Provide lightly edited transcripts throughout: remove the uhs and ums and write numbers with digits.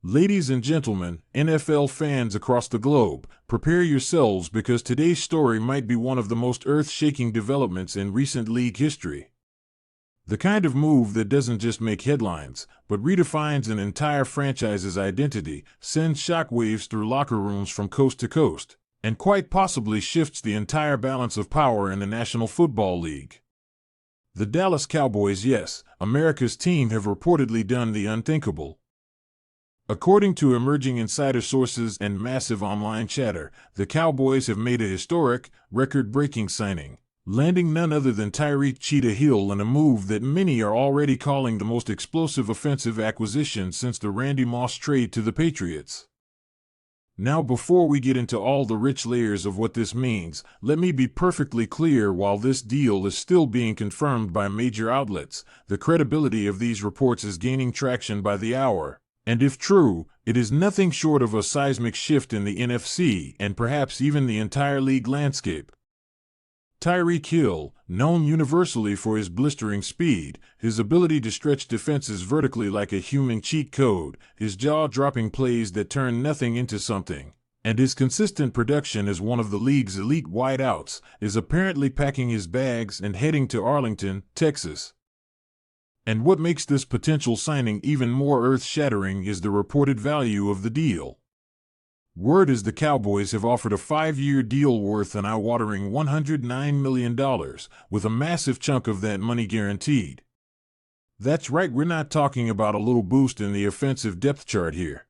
Ladies and gentlemen, NFL fans across the globe, prepare yourselves because today's story might be one of the most earth-shaking developments in recent league history. The kind of move that doesn't just make headlines, but redefines an entire franchise's identity, sends shockwaves through locker rooms from coast to coast, and quite possibly shifts the entire balance of power in the National Football League. The Dallas Cowboys, yes, America's team, have reportedly done the unthinkable. According to emerging insider sources and massive online chatter, the Cowboys have made a historic, record-breaking signing, landing none other than Tyreek "Cheetah" Hill in a move that many are already calling the most explosive offensive acquisition since the Randy Moss trade to the Patriots. Now, before we get into all the rich layers of what this means, let me be perfectly clear: while this deal is still being confirmed by major outlets, the credibility of these reports is gaining traction by the hour. And if true, it is nothing short of a seismic shift in the NFC and perhaps even the entire league landscape. Tyreek Hill, known universally for his blistering speed, his ability to stretch defenses vertically like a human cheat code, his jaw-dropping plays that turn nothing into something, and his consistent production as one of the league's elite wideouts, is apparently packing his bags and heading to Arlington, Texas. And what makes this potential signing even more earth-shattering is the reported value of the deal. Word is the Cowboys have offered a 5-year deal worth an eye-watering $109 million, with a massive chunk of that money guaranteed. That's right, we're not talking about a little boost in the offensive depth chart here.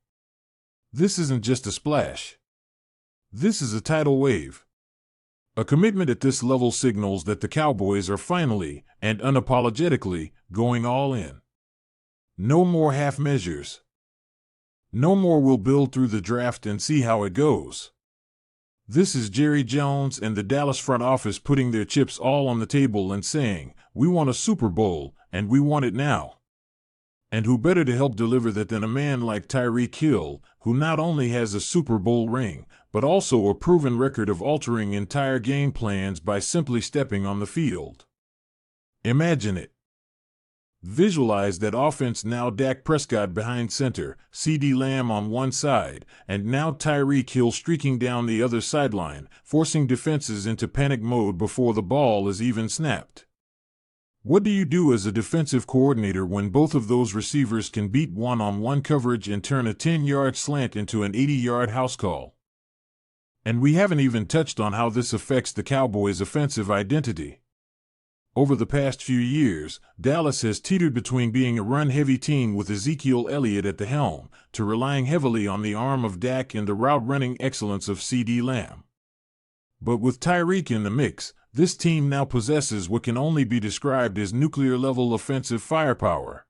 This isn't just a splash. This is a tidal wave. A commitment at this level signals that the Cowboys are finally, and unapologetically, going all in. No more half measures. No more "we'll build through the draft and see how it goes." This is Jerry Jones and the Dallas front office putting their chips all on the table and saying, "We want a Super Bowl, and we want it now." And who better to help deliver that than a man like Tyreek Hill, who not only has a Super Bowl ring, but also a proven record of altering entire game plans by simply stepping on the field. Imagine it. Visualize that offense now: Dak Prescott behind center, CeeDee Lamb on one side, and now Tyreek Hill streaking down the other sideline, forcing defenses into panic mode before the ball is even snapped. What do you do as a defensive coordinator when both of those receivers can beat one-on-one coverage and turn a 10-yard slant into an 80-yard house call? And we haven't even touched on how this affects the Cowboys' offensive identity. Over the past few years, Dallas has teetered between being a run-heavy team with Ezekiel Elliott at the helm, to relying heavily on the arm of Dak and the route-running excellence of CeeDee Lamb. But with Tyreek in the mix, this team now possesses what can only be described as nuclear-level offensive firepower.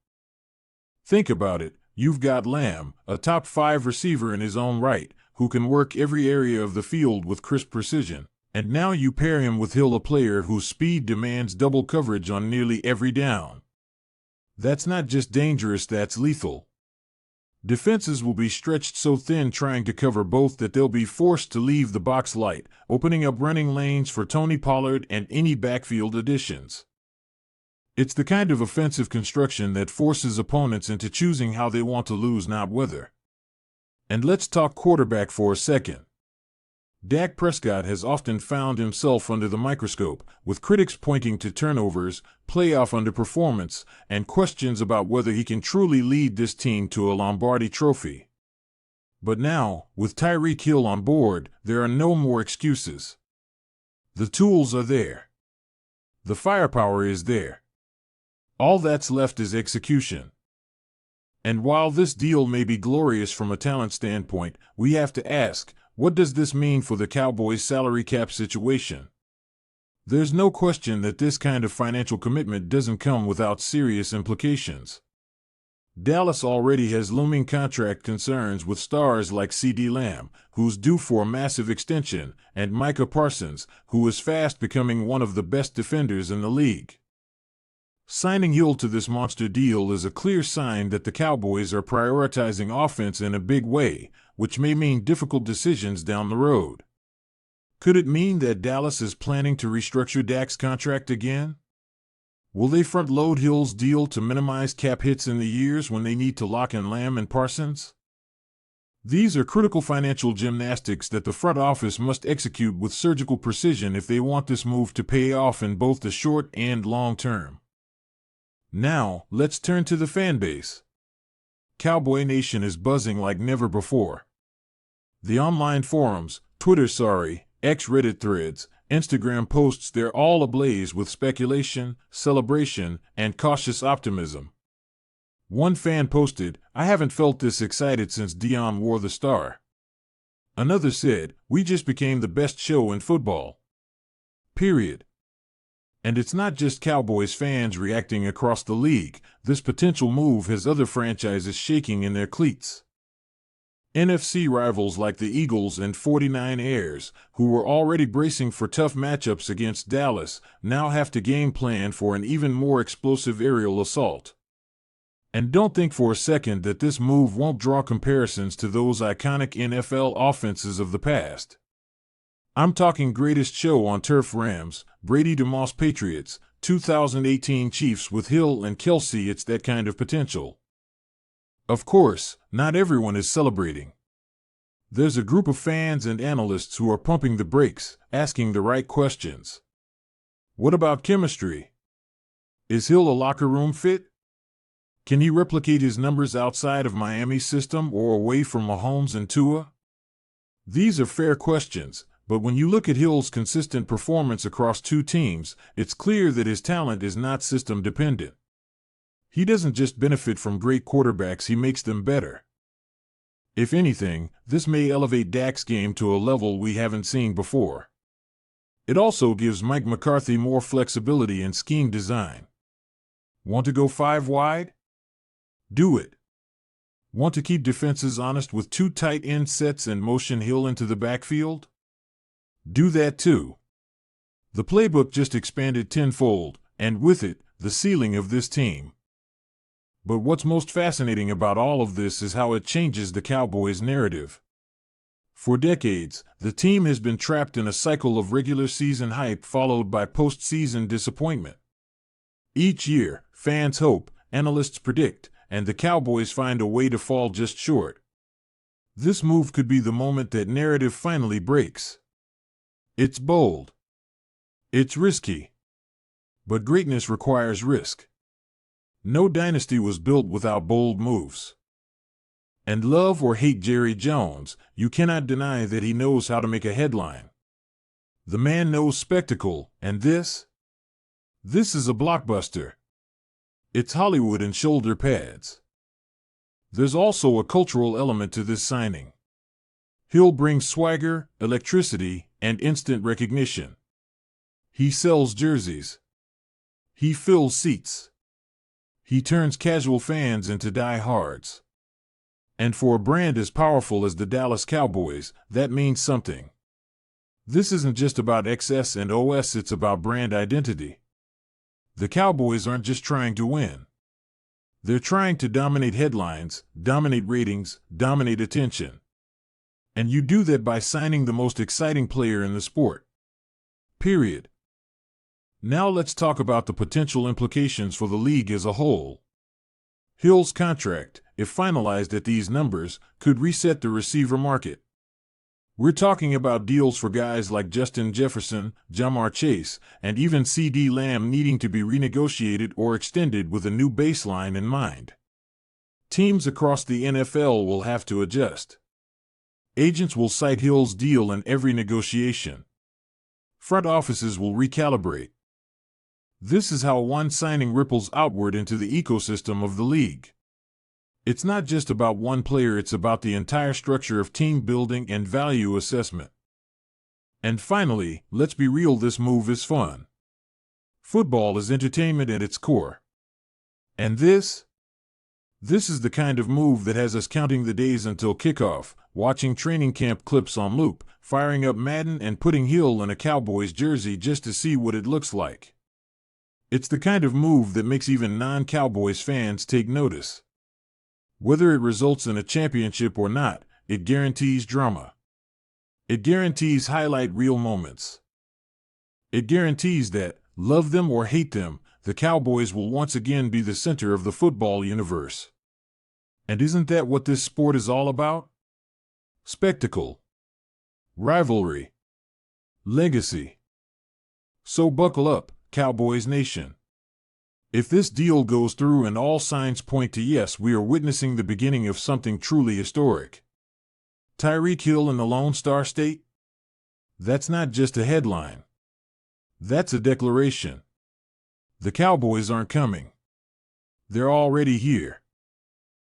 Think about it: you've got Lamb, a top-5 receiver in his own right, who can work every area of the field with crisp precision, and now you pair him with Hill, a player whose speed demands double coverage on nearly every down. That's not just dangerous, that's lethal. Defenses will be stretched so thin trying to cover both that they'll be forced to leave the box light, opening up running lanes for Tony Pollard and any backfield additions. It's the kind of offensive construction that forces opponents into choosing how they want to lose, not whether. And let's talk quarterback for a second. Dak Prescott has often found himself under the microscope, with critics pointing to turnovers, playoff underperformance, and questions about whether he can truly lead this team to a Lombardi trophy. But now, with Tyreek Hill on board, there are no more excuses. The tools are there. The firepower is there. All that's left is execution. And while this deal may be glorious from a talent standpoint, we have to ask, what does this mean for the Cowboys' salary cap situation? There's no question that this kind of financial commitment doesn't come without serious implications. Dallas already has looming contract concerns with stars like CeeDee Lamb, who's due for a massive extension, and Micah Parsons, who is fast becoming one of the best defenders in the league. Signing Hill to this monster deal is a clear sign that the Cowboys are prioritizing offense in a big way, which may mean difficult decisions down the road. Could it mean that Dallas is planning to restructure Dak's contract again? Will they front-load Hill's deal to minimize cap hits in the years when they need to lock in Lamb and Parsons? These are critical financial gymnastics that the front office must execute with surgical precision if they want this move to pay off in both the short and long term. Now, let's turn to the fan base. Cowboy Nation is buzzing like never before. The online forums, Twitter, X Reddit threads, Instagram posts, they're all ablaze with speculation, celebration, and cautious optimism. One fan posted, "I haven't felt this excited since Dion wore the star." Another said, "We just became the best show in football." Period. And it's not just Cowboys fans reacting across the league. This potential move has other franchises shaking in their cleats. NFC rivals like the Eagles and 49ers, who were already bracing for tough matchups against Dallas, now have to game plan for an even more explosive aerial assault. And don't think for a second that this move won't draw comparisons to those iconic NFL offenses of the past. I'm talking greatest show on turf Rams, Brady DeMoss Patriots, 2018 Chiefs with Hill and Kelsey. It's that kind of potential. Of course, not everyone is celebrating. There's a group of fans and analysts who are pumping the brakes, asking the right questions. What about chemistry? Is Hill a locker room fit? Can he replicate his numbers outside of Miami's system or away from Mahomes and Tua? These are fair questions, but when you look at Hill's consistent performance across two teams, it's clear that his talent is not system dependent. He doesn't just benefit from great quarterbacks, he makes them better. If anything, this may elevate Dak's game to a level we haven't seen before. It also gives Mike McCarthy more flexibility in scheme design. Want to go 5 wide? Do it. Want to keep defenses honest with 2 tight end sets and motion Hill into the backfield? Do that too. The playbook just expanded tenfold, and with it, the ceiling of this team. But what's most fascinating about all of this is how it changes the Cowboys' narrative. For decades, the team has been trapped in a cycle of regular season hype followed by postseason disappointment. Each year, fans hope, analysts predict, and the Cowboys find a way to fall just short. This move could be the moment that narrative finally breaks. It's bold. It's risky. But greatness requires risk. No dynasty was built without bold moves. And love or hate Jerry Jones, you cannot deny that he knows how to make a headline. The man knows spectacle, and this is a blockbuster. It's Hollywood in shoulder pads. There's also a cultural element to this signing. Hill brings swagger, electricity, and instant recognition. He sells jerseys. He fills seats. He turns casual fans into diehards. And for a brand as powerful as the Dallas Cowboys, that means something. This isn't just about XS and OS, it's about brand identity. The Cowboys aren't just trying to win. They're trying to dominate headlines, dominate ratings, dominate attention. And you do that by signing the most exciting player in the sport. Period. Now let's talk about the potential implications for the league as a whole. Hill's contract, if finalized at these numbers, could reset the receiver market. We're talking about deals for guys like Justin Jefferson, Ja'Marr Chase, and even CeeDee Lamb needing to be renegotiated or extended with a new baseline in mind. Teams across the NFL will have to adjust. Agents will cite Hill's deal in every negotiation. Front offices will recalibrate. This is how one signing ripples outward into the ecosystem of the league. It's not just about one player, it's about the entire structure of team building and value assessment. And finally, let's be real, this move is fun. Football is entertainment at its core. And this is the kind of move that has us counting the days until kickoff, watching training camp clips on loop, firing up Madden and putting Hill in a Cowboys jersey just to see what it looks like. It's the kind of move that makes even non-Cowboys fans take notice. Whether it results in a championship or not, it guarantees drama. It guarantees highlight reel moments. It guarantees that, love them or hate them, the Cowboys will once again be the center of the football universe. And isn't that what this sport is all about? spectacle, rivalry, legacy. So buckle up, Cowboys Nation. If this deal goes through and all signs point to yes, we are witnessing the beginning of something truly historic. Tyreek Hill in the Lone Star State? That's not just a headline. That's a declaration. The Cowboys aren't coming. They're already here.